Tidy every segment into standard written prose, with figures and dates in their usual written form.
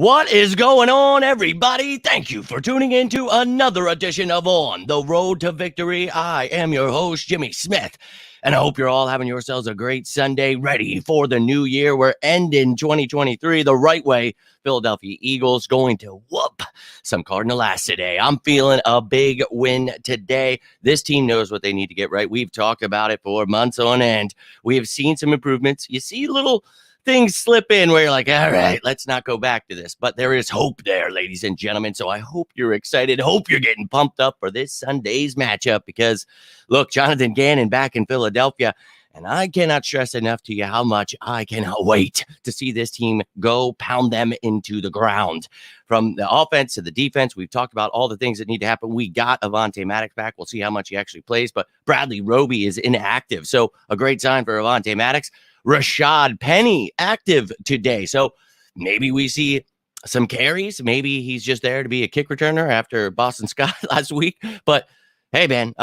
What is going on, everybody? Thank you for tuning in to another edition of On the Road to Victory. I am your host, Jimmy Smith, and I hope you're all having yourselves a great Sunday, ready for the new year. We're ending 2023 the right way. Philadelphia Eagles going to whoop some Cardinals ass today. I'm feeling a big win today. This team knows what they need to get right. We've talked about it for months on end. We have seen some improvements. You see little things slip in where you're like, all right, let's not go back to this. But there is hope there, ladies and gentlemen. So I hope you're excited. Hope you're getting pumped up for this Sunday's matchup because, look, Jonathan Gannon back in Philadelphia. And I cannot stress enough to you how much I cannot wait to see this team go pound them into the ground. From the offense to the defense, we've talked about all the things that need to happen. We got Avonte Maddox back. We'll see how much he actually plays. But Bradley Roby is inactive. So a great sign for Avonte Maddox. Rashad Penny active today. So maybe we see some carries. Maybe he's just there to be a kick returner after Boston Scott last week. But hey, man,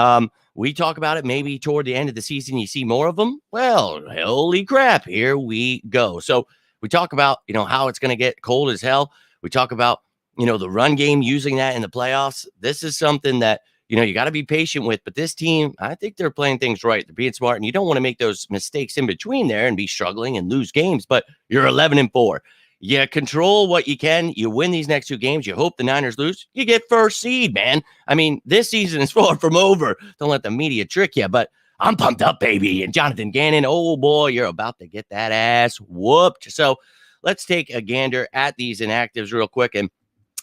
we talk about it. Maybe toward the end of the season, you see more of them. Well, holy crap, here we go. So we talk about, how it's going to get cold as hell. We talk about, the run game, using that in the playoffs. This is something that, you got to be patient with. But this team, I think they're playing things right. They're being smart, and you don't want to make those mistakes in between there and be struggling and lose games. But you're 11-4. You control what you can. You win these next two games. You hope the Niners lose. You get first seed, man. I mean, this season is far from over. Don't let the media trick you. But I'm pumped up, baby. And Jonathan Gannon, oh boy, you're about to get that ass whooped. So let's take a gander at these inactives real quick, and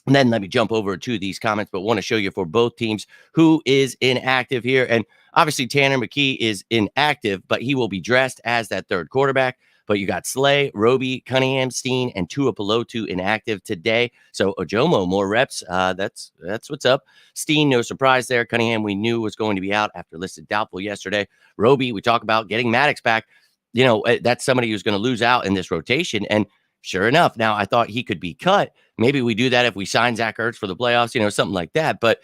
then let me jump over to these comments, but want to show you for both teams who is inactive here. And obviously Tanner McKee is inactive, but he will be dressed as that third quarterback. But you got Slay, Roby, Cunningham, Steen, and Tuipulotu inactive today. So Ojomo, more reps. That's what's up. Steen, no surprise there. Cunningham, we knew was going to be out after listed doubtful yesterday. Roby, we talk about getting Maddox back. That's somebody who's going to lose out in this rotation. And sure enough, now I thought he could be cut. Maybe we do that if we sign Zach Ertz for the playoffs, something like that. But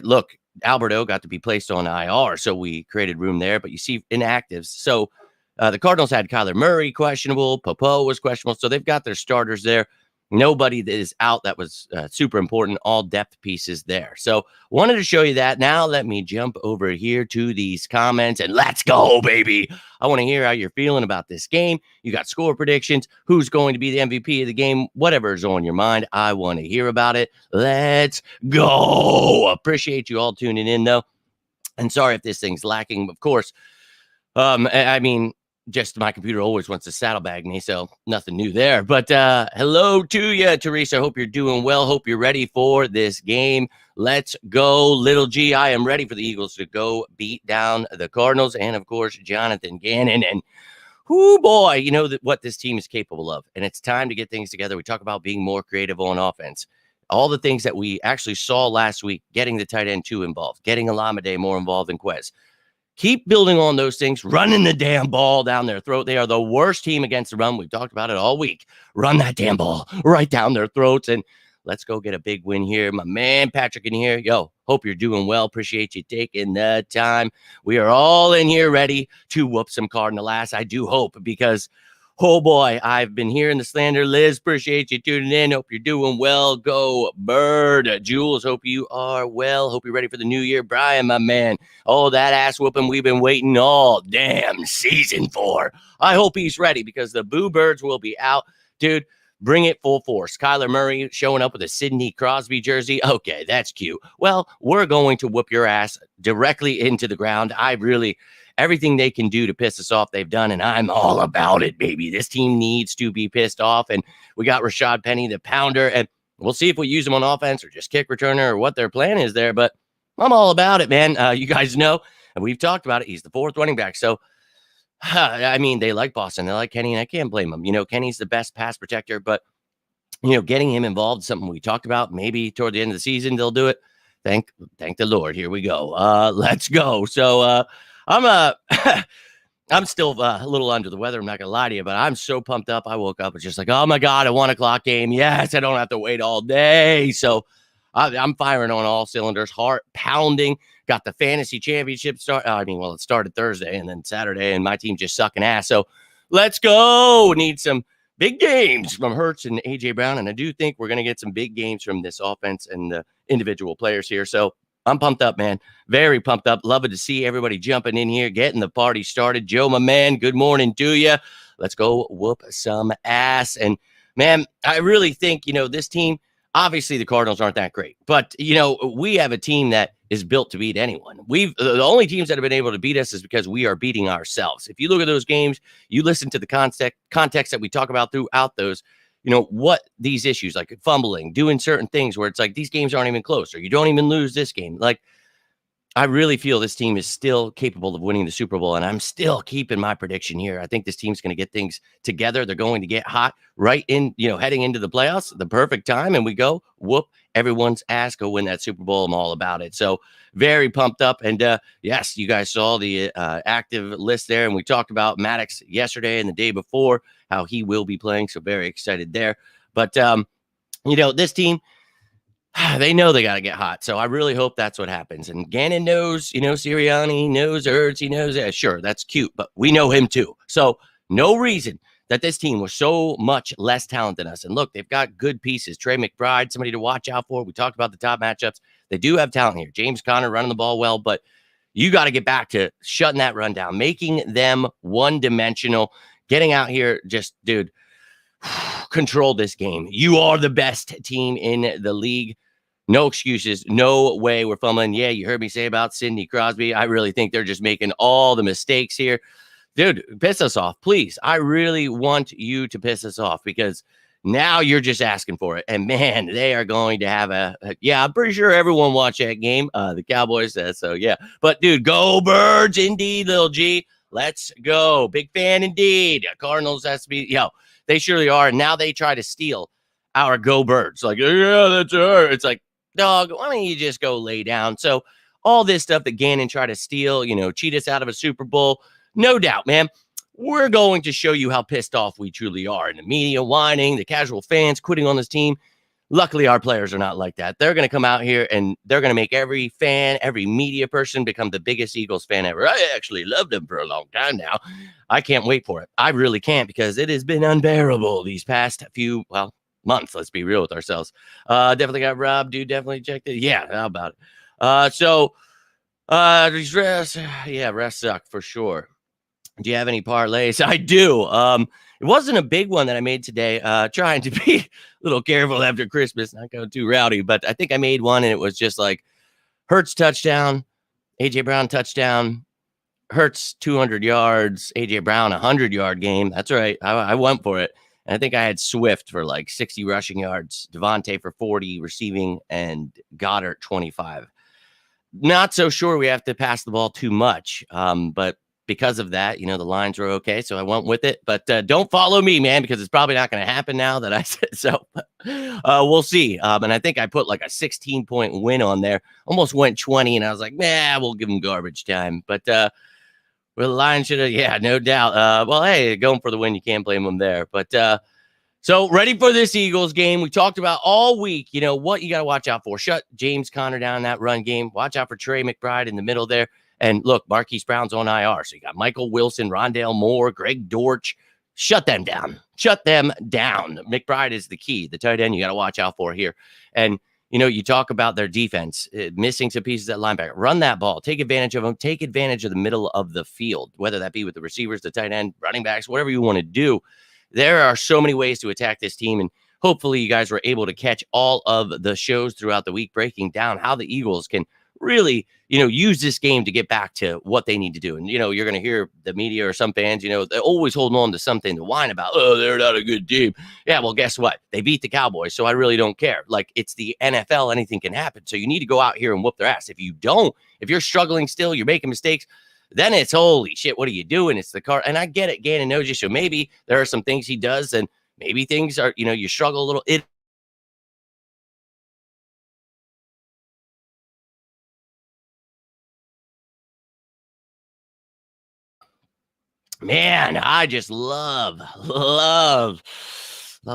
look, Alberto got to be placed on IR, so we created room there. But you see inactives. So the Cardinals had Kyler Murray questionable. Popo was questionable. So they've got their starters there. Nobody that is out that was super important. All depth pieces there. So wanted to show you that. Now let me jump over here to these comments and let's go, baby. I want to hear how you're feeling about this game. You got score predictions. Who's going to be the MVP of the game? Whatever is on your mind, I want to hear about it. Let's go. Appreciate you all tuning in, though. And sorry if this thing's lacking, of course. Just my computer always wants to saddlebag me, so nothing new there. But hello to you, Teresa. Hope you're doing well. Hope you're ready for this game. Let's go, little G. I am ready for the Eagles to go beat down the Cardinals and, of course, Jonathan Gannon. And, whoo, boy, you know what this team is capable of. And it's time to get things together. We talk about being more creative on offense. All the things that we actually saw last week, getting the tight end 2 involved, getting Alameda more involved than Quez. Keep building on those things, running the damn ball down their throat. They are the worst team against the run. We've talked about it all week. Run that damn ball right down their throats. And let's go get a big win here. My man, Patrick in here. Yo, hope you're doing well. Appreciate you taking the time. We are all in here ready to whoop some Cardinal ass. I do hope because, oh boy, I've been hearing the slander. Liz, appreciate you tuning in. Hope you're doing well. Go Bird. Jules, hope you are well. Hope you're ready for the new year. Brian, my man. Oh, that ass whooping we've been waiting all damn season for. I hope he's ready because the Boo Birds will be out. Dude, bring it full force. Kyler Murray showing up with a Sidney Crosby jersey. Okay, that's cute. Well, we're going to whoop your ass directly into the ground. Everything they can do to piss us off, they've done, and I'm all about it, baby. This team needs to be pissed off, and we got Rashad Penny, the pounder, and we'll see if we use him on offense or just kick returner or what their plan is there, but I'm all about it, man. You guys know, and we've talked about it. He's the fourth running back, so, they like Boston. They like Kenny, and I can't blame them. Kenny's the best pass protector, but, getting him involved is something we talked about. Maybe toward the end of the season, they'll do it. Thank the Lord. Here we go. Let's go. So, I'm still a little under the weather. I'm not going to lie to you, but I'm so pumped up. I woke up. It's just like, oh, my God, a 1 o'clock game. Yes, I don't have to wait all day. So I'm firing on all cylinders, heart pounding. Got the fantasy championship start. It started Thursday and then Saturday, and my team just sucking ass. So let's go. Need some big games from Hurts and A.J. Brown. And I do think we're going to get some big games from this offense and the individual players here. So I'm pumped up, man. Very pumped up. Loving to see everybody jumping in here, getting the party started. Joe, my man, good morning to you. Let's go whoop some ass. And, man, I really think, this team, obviously the Cardinals aren't that great. But, we have a team that is built to beat anyone. The only teams that have been able to beat us is because we are beating ourselves. If you look at those games, you listen to the context that we talk about throughout those, what these issues, like fumbling, doing certain things where it's like these games aren't even close, or you don't even lose this game. Like, I really feel this team is still capable of winning the Super Bowl, and I'm still keeping my prediction here. I think this team's going to get things together. They're going to get hot right in, heading into the playoffs, the perfect time, and we go whoop everyone's ass, go win that Super Bowl. I'm all about it. So very pumped up. And yes, you guys saw the active list there, and we talked about Maddox yesterday and the day before, how he will be playing. So very excited there. But, this team, they know they got to get hot. So I really hope that's what happens. And Gannon knows, Sirianni knows Ertz, he knows that. Sure, that's cute, but we know him too. So no reason that this team was so much less talented than us. And look, they've got good pieces. Trey McBride, somebody to watch out for. We talked about the top matchups. They do have talent here. James Conner running the ball well, but you got to get back to shutting that run down, making them one-dimensional, getting out here, just, dude, control this game. You are the best team in the league. No excuses. No way we're fumbling. Yeah, you heard me say about Sidney Crosby. I really think they're just making all the mistakes here. Dude, piss us off, please. I really want you to piss us off because now you're just asking for it. And, man, they are going to have I'm pretty sure everyone watched that game. The Cowboys said so, yeah. But, dude, go Birds indeed, little G. Let's go. Big fan indeed. Cardinals has to be, they surely are. And now they try to steal our go Birds. Like, yeah, that's her. It's like, dog, why don't you just go lay down? So all this stuff that Gannon tried to steal, cheat us out of a Super Bowl, no doubt, man. We're going to show you how pissed off we truly are. And the media whining, the casual fans quitting on this team. Luckily, our players are not like that. They're going to come out here and they're going to make every fan, every media person become the biggest Eagles fan ever. I actually loved them for a long time now. I can't wait for it. I really can't, because it has been unbearable these past few, months. Let's be real with ourselves. Definitely got robbed. Dude, definitely checked it. Yeah, how about it? These refs, refs suck for sure. Do you have any parlays? I do. It wasn't a big one that I made today. Trying to be a little careful after Christmas, not going too rowdy, but I think I made one and it was just like Hurts touchdown, A.J. Brown touchdown, Hurts 200 yards, A.J. Brown 100-yard game. That's right. I went for it. And I think I had Swift for like 60 rushing yards, Devontae for 40 receiving, and Goddard 25. Not so sure we have to pass the ball too much, but because of that, the lines were okay, so I went with it. But don't follow me, man, because it's probably not going to happen now that I said so. We'll see. And I think I put like a 16-point win on there. Almost went 20, and I was like, we'll give them garbage time. But well, the Lions should have, no doubt. Well, hey, going for the win, you can't blame them there. But so ready for this Eagles game. We talked about all week, what you got to watch out for. Shut James Conner down in that run game. Watch out for Trey McBride in the middle there. And look, Marquise Brown's on IR. So you got Michael Wilson, Rondale Moore, Greg Dortch. Shut them down. Shut them down. McBride is the key, the tight end you got to watch out for here. And, you talk about their defense, missing some pieces at linebacker. Run that ball. Take advantage of them. Take advantage of the middle of the field, whether that be with the receivers, the tight end, running backs, whatever you want to do. There are so many ways to attack this team. And hopefully you guys were able to catch all of the shows throughout the week, breaking down how the Eagles can really, use this game to get back to what they need to do. And, you're going to hear the media or some fans, they're always holding on to something to whine about. Oh, they're not a good team. Yeah, well, guess what? They beat the Cowboys, so I really don't care. Like, it's the NFL. Anything can happen. So you need to go out here and whoop their ass. If you don't, if you're struggling still, you're making mistakes, then it's holy shit, what are you doing? It's the car. And I get it. Gannon knows you. So maybe there are some things he does, and maybe things are, you struggle a little. Man, I just love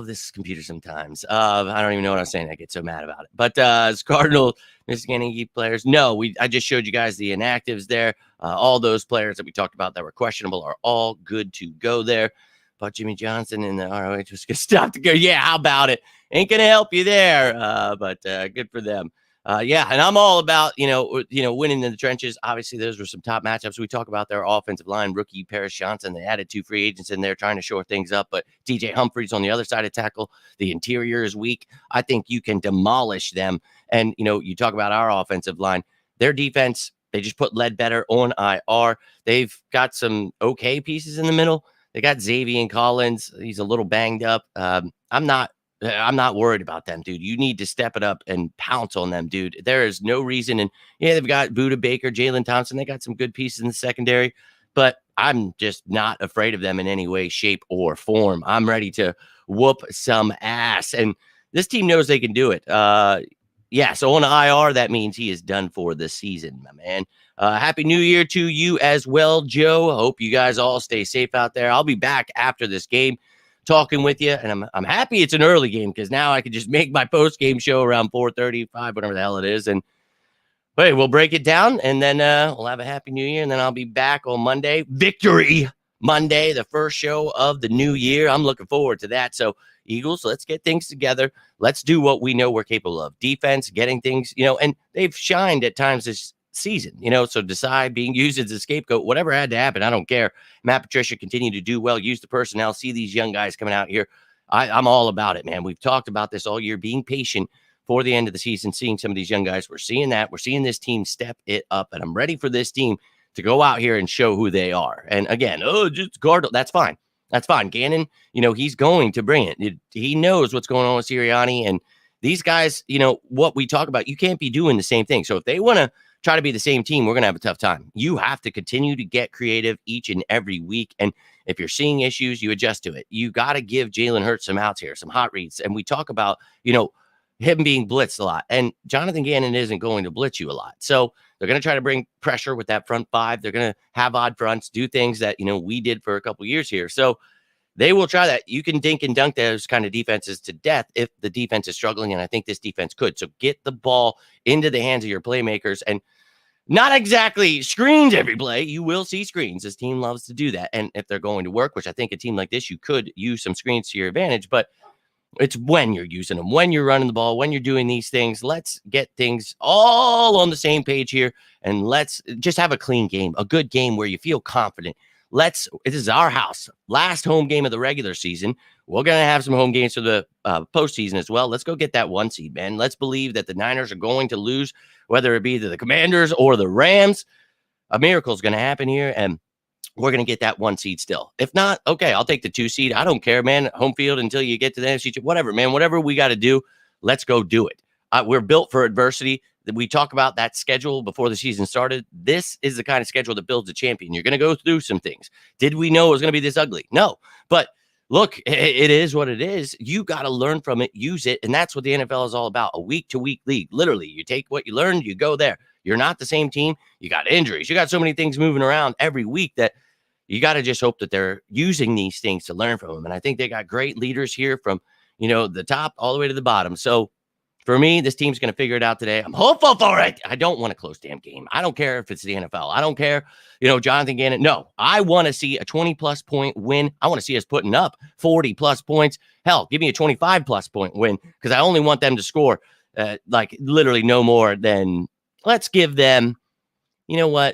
this computer sometimes. I don't even know what I'm saying. I get so mad about it. But as Cardinal, Michigan players, no, I just showed you guys the inactives there. All those players that we talked about that were questionable are all good to go there. but Jimmy Johnson and the ROH was going to stop the go. Yeah, how about it? Ain't going to help you there, but good for them. Yeah, and I'm all about, winning in the trenches. Obviously, those were some top matchups. We talk about their offensive line, rookie Paris Johnson. They added 2 free agents in there trying to shore things up, but DJ Humphries on the other side of tackle. The interior is weak. I think you can demolish them. And, you talk about our offensive line. Their defense, they just put Ledbetter on IR. They've got some okay pieces in the middle. They got Xavier Collins. He's a little banged up. I'm not worried about them, dude. You need to step it up and pounce on them, dude. There is no reason. And yeah, they've got Buda Baker, Jalen Thompson. They got some good pieces in the secondary, but I'm just not afraid of them in any way, shape, or form. I'm ready to whoop some ass. And this team knows they can do it. Yeah, so on IR, that means he is done for the season, my man. Happy New Year to you as well, Joe. Hope you guys all stay safe out there. I'll be back after this game talking with you, and I'm happy it's an early game because now I can just make my post-game show around 4:35, whatever the hell it is, and hey, we'll break it down, and then we'll have a Happy New Year, and then I'll be back on Monday. Victory Monday, the first show of the new year. I'm looking forward to that. So, Eagles, let's get things together. Let's do what we know we're capable of. Defense, getting things, and they've shined at times this season, so decide being used as a scapegoat, whatever had to happen. I don't care. Matt Patricia continue to do well, use the personnel, see these young guys coming out here. I'm all about it, man. We've talked about this all year, being patient for the end of the season, seeing some of these young guys. We're seeing that. We're seeing this team step it up, and I'm ready for this team to go out here and show who they are. And again, just guard. That's fine. That's fine. Gannon, he's going to bring it. He knows what's going on with Sirianni. And these guys, what we talk about, you can't be doing the same thing. So if they want to try to be the same team, we're going to have a tough time. You have to continue to get creative each and every week. And if you're seeing issues, you adjust to it. You got to give Jalen Hurts some outs here, some hot reads. And we talk about, him being blitzed a lot. And Jonathan Gannon isn't going to blitz you a lot. So they're going to try to bring pressure with that front five. They're going to have odd fronts, do things that, we did for a couple years here. So they will try that. You can dink and dunk those kind of defenses to death if the defense is struggling, and I think this defense could. So get the ball into the hands of your playmakers and not exactly screens every play. You will see screens. This team loves to do that. And if they're going to work, which I think a team like this, you could use some screens to your advantage, but it's when you're using them, when you're running the ball, when you're doing these things. Let's get things all on the same page here, and let's just have a clean game, a good game where you feel confident. This is our house. Last home game of the regular season. We're going to have some home games for the postseason as well. Let's go get that 1 seed, man. Let's believe that the Niners are going to lose, whether it be to the Commanders or the Rams. A miracle is going to happen here, and we're going to get that 1 seed still. If not, okay, I'll take the 2 seed. I don't care, man. Home field until you get to the NFC. Whatever, man. Whatever we got to do, let's go do it. We're built for adversity. We talk about that schedule before the season started. This is the kind of schedule that builds a champion. You're going to go through some things. Did we know it was going to be this ugly? No. But look, it is what it is. You got to learn from it, use it, and that's what the NFL is all about, a week-to-week league. Literally, you take what you learned, you go there. You're not the same team. You got injuries. You got so many things moving around every week that you got to just hope that they're using these things to learn from them. And I think they got great leaders here from, the top all the way to the bottom. So for me, this team's going to figure it out today. I'm hopeful for it. I don't want a close damn game. I don't care if it's the NFL. I don't care, Jonathan Gannon. No, I want to see a 20-plus point win. I want to see us putting up 40-plus points. Hell, give me a 25-plus point win because I only want them to score literally no more than, let's give them,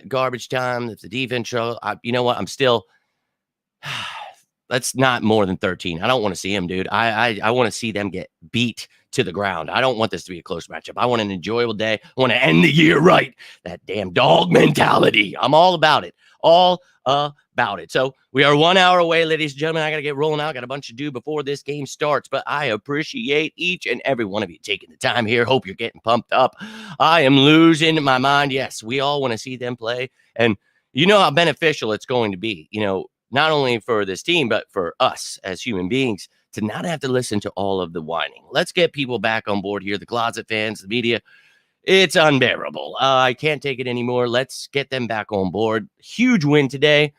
garbage time. If the defense show, I'm still, that's not more than 13. I don't want to see them, dude. I want to see them get beat to the ground. I don't want this to be a close matchup. I want an enjoyable day. I want to end the year right. That damn dog mentality. I'm all about it. All about it. So we are 1 hour away, ladies and gentlemen. I got to get rolling out. Got a bunch to do before this game starts, but I appreciate each and every one of you taking the time here. Hope you're getting pumped up. I am losing my mind. Yes, we all want to see them play, and you know how beneficial it's going to be, not only for this team, but for us as human beings to not have to listen to all of the whining. Let's get people back on board here. The closet fans, the media. It's unbearable. I can't take it anymore. Let's get them back on board. Huge win today.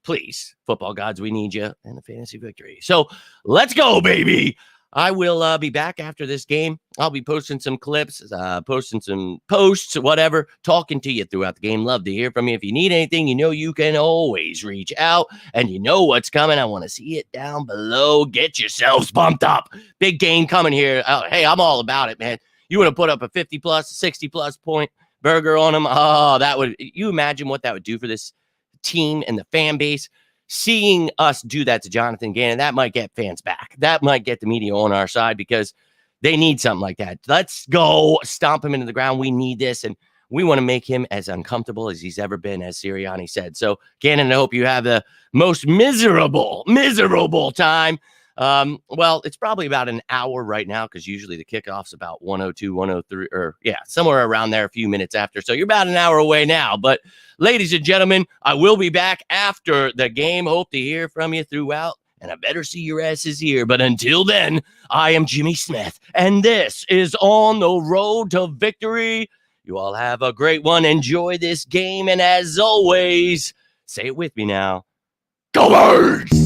Please, football gods, we need you and the fantasy victory. So let's go, baby. I will be back after this game. I'll be posting some clips, posting some posts, whatever, talking to you throughout the game. Love to hear from you. If you need anything, you can always reach out, and you know what's coming. I want to see it down below. Get yourselves pumped up. Big game coming here. Hey, I'm all about it, man. You want to put up a 50-plus, 60-plus point burger on them? Oh, you imagine what that would do for this team and the fan base? Seeing us do that to Jonathan Gannon, that might get fans back. That might get the media on our side because they need something like that. Let's go stomp him into the ground. We need this, and we want to make him as uncomfortable as he's ever been, as Sirianni said. So, Gannon, I hope you have the most miserable time. Well, it's probably about an hour right now because usually the kickoff's about 102, 103, or somewhere around there a few minutes after. So you're about an hour away now. But ladies and gentlemen, I will be back after the game. Hope to hear from you throughout, and I better see your asses here. But until then, I am Jimmy Smith, and this is On the Road to Victory. You all have a great one. Enjoy this game, and as always, say it with me now. Go Birds!